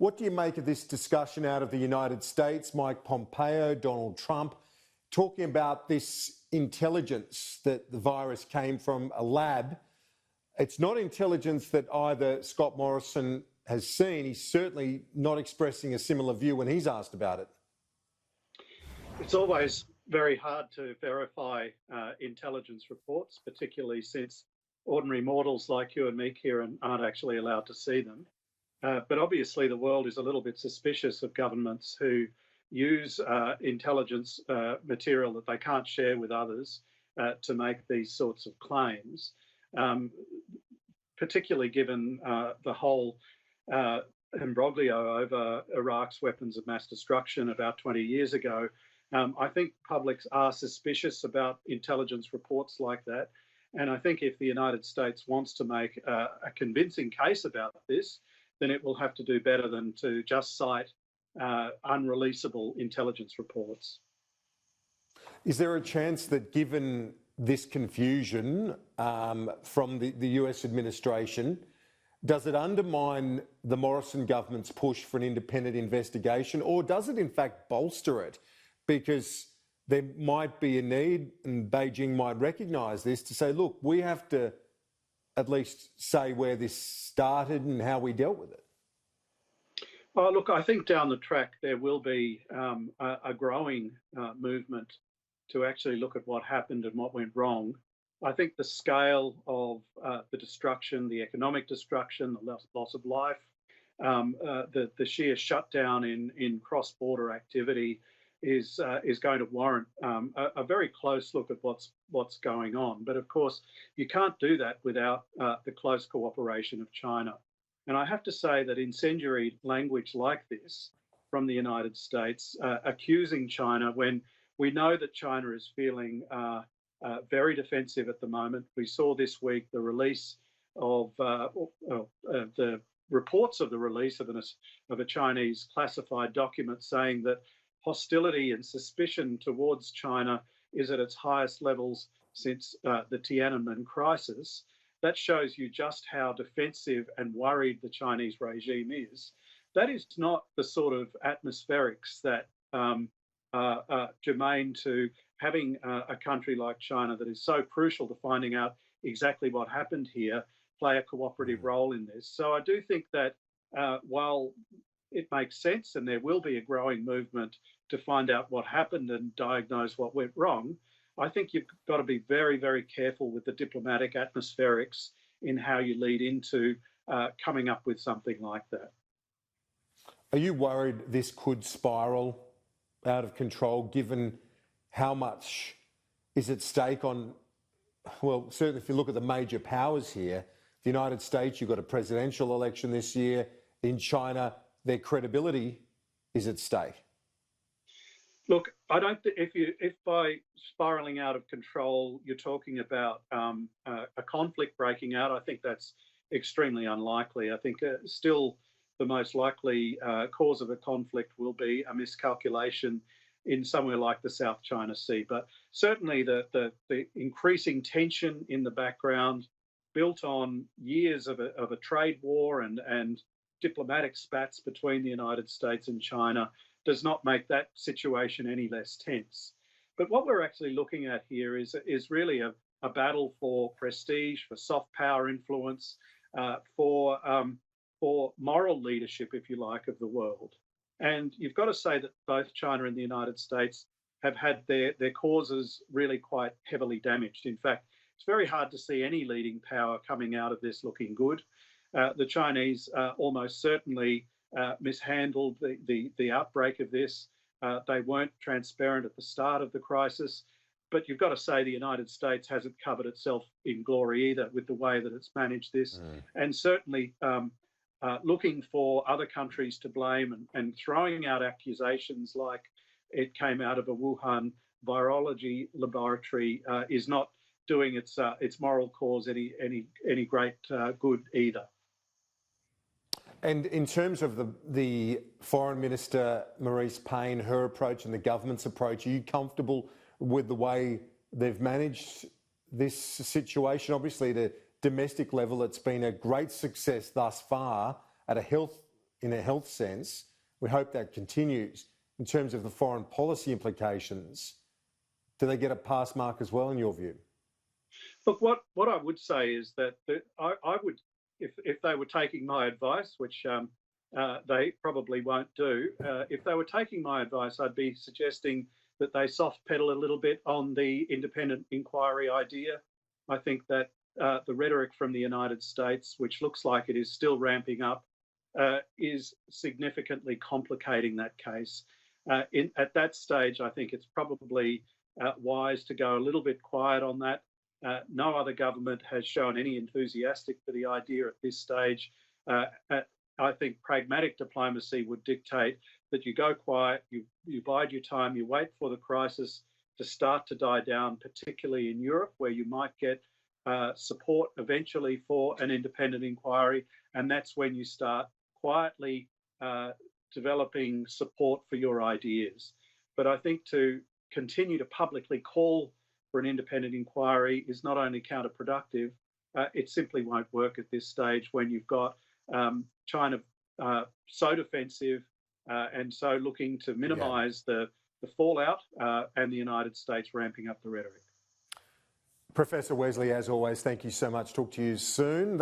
What do you make of this discussion out of the United States, Mike Pompeo, Donald Trump, talking about this intelligence that the virus came from a lab? It's not intelligence that either Scott Morrison has seen. He's certainly not expressing a similar view when he's asked about it. It's always very hard to verify intelligence reports, particularly since ordinary mortals like you and me, Kieran, aren't actually allowed to see them. But obviously the world is a little bit suspicious of governments who use intelligence material that they can't share with others to make these sorts of claims, particularly given the whole imbroglio over Iraq's weapons of mass destruction about 20 years ago. I think publics are suspicious about intelligence reports like that. And I think if the United States wants to make a convincing case about this, then it will have to do better than to just cite unreleasable intelligence reports. Is there a chance that, given this confusion from the US administration, does it undermine the Morrison government's push for an independent investigation, or does it in fact bolster it? Because there might be a need, and Beijing might recognise this, to say, look, we have to at least say where this started and how we dealt with it. Oh, look, I think down the track there will be a growing movement to actually look at what happened and what went wrong. I think the scale of the destruction, the economic destruction, the loss of life, the sheer shutdown in cross-border activity is going to warrant a very close look at what's going on. But of course, you can't do that without the close cooperation of China. And I have to say that incendiary language like this from the United States, accusing China when we know that China is feeling very defensive at the moment. We saw this week the release of the reports of the release of a Chinese classified document saying that hostility and suspicion towards China is at its highest levels since the Tiananmen crisis. That shows you just how defensive and worried the Chinese regime is. That is not the sort of atmospherics that are germane to having a country like China that is so crucial to finding out exactly what happened here play a cooperative role in this. So I do think that while it makes sense and there will be a growing movement to find out what happened and diagnose what went wrong, I think you've got to be very, very careful with the diplomatic atmospherics in how you lead into coming up with something like that. Are you worried this could spiral out of control, given how much is at stake on, well, certainly if you look at the major powers here, the United States, you've got a presidential election this year. In China, their credibility is at stake. Look, I don't think if by spiralling out of control you're talking about a conflict breaking out, I think that's extremely unlikely. I think still the most likely cause of a conflict will be a miscalculation in somewhere like the South China Sea. But certainly the increasing tension in the background, built on years of a trade war and diplomatic spats between the United States and China, does not make that situation any less tense. But what we're actually looking at here is really a battle for prestige, for soft power influence, for moral leadership, if you like, of the world. And you've got to say that both China and the United States have had their causes really quite heavily damaged. In fact, it's very hard to see any leading power coming out of this looking good. The Chinese almost certainly mishandled the outbreak of this. They weren't transparent at the start of the crisis. But you've got to say the United States hasn't covered itself in glory either with the way that it's managed this. And certainly looking for other countries to blame and throwing out accusations like it came out of a Wuhan virology laboratory is not doing its moral cause any great good either. And in terms of the Foreign Minister, Marise Payne, her approach and the government's approach, are you comfortable with the way they've managed this situation? Obviously, at a domestic level, it's been a great success thus far. At a health in a health sense. We hope that continues. In terms of the foreign policy implications, do they get a pass mark as well, in your view? Look, what I would say is that I would, if they were taking my advice, which they probably won't do, if they were taking my advice, I'd be suggesting that they soft pedal a little bit on the independent inquiry idea. I think that the rhetoric from the United States, which looks like it is still ramping up, is significantly complicating that case. At that stage, I think it's probably wise to go a little bit quiet on that. No other government has shown any enthusiastic for the idea at this stage. I think pragmatic diplomacy would dictate that you go quiet, you bide your time, you wait for the crisis to start to die down, particularly in Europe, where you might get support eventually for an independent inquiry. And that's when you start quietly developing support for your ideas. But I think to continue to publicly call for an independent inquiry is not only counterproductive, it simply won't work at this stage when you've got China so defensive and so looking to minimise the fallout, and the United States ramping up the rhetoric. Professor Wesley, as always, thank you so much. Talk to you soon.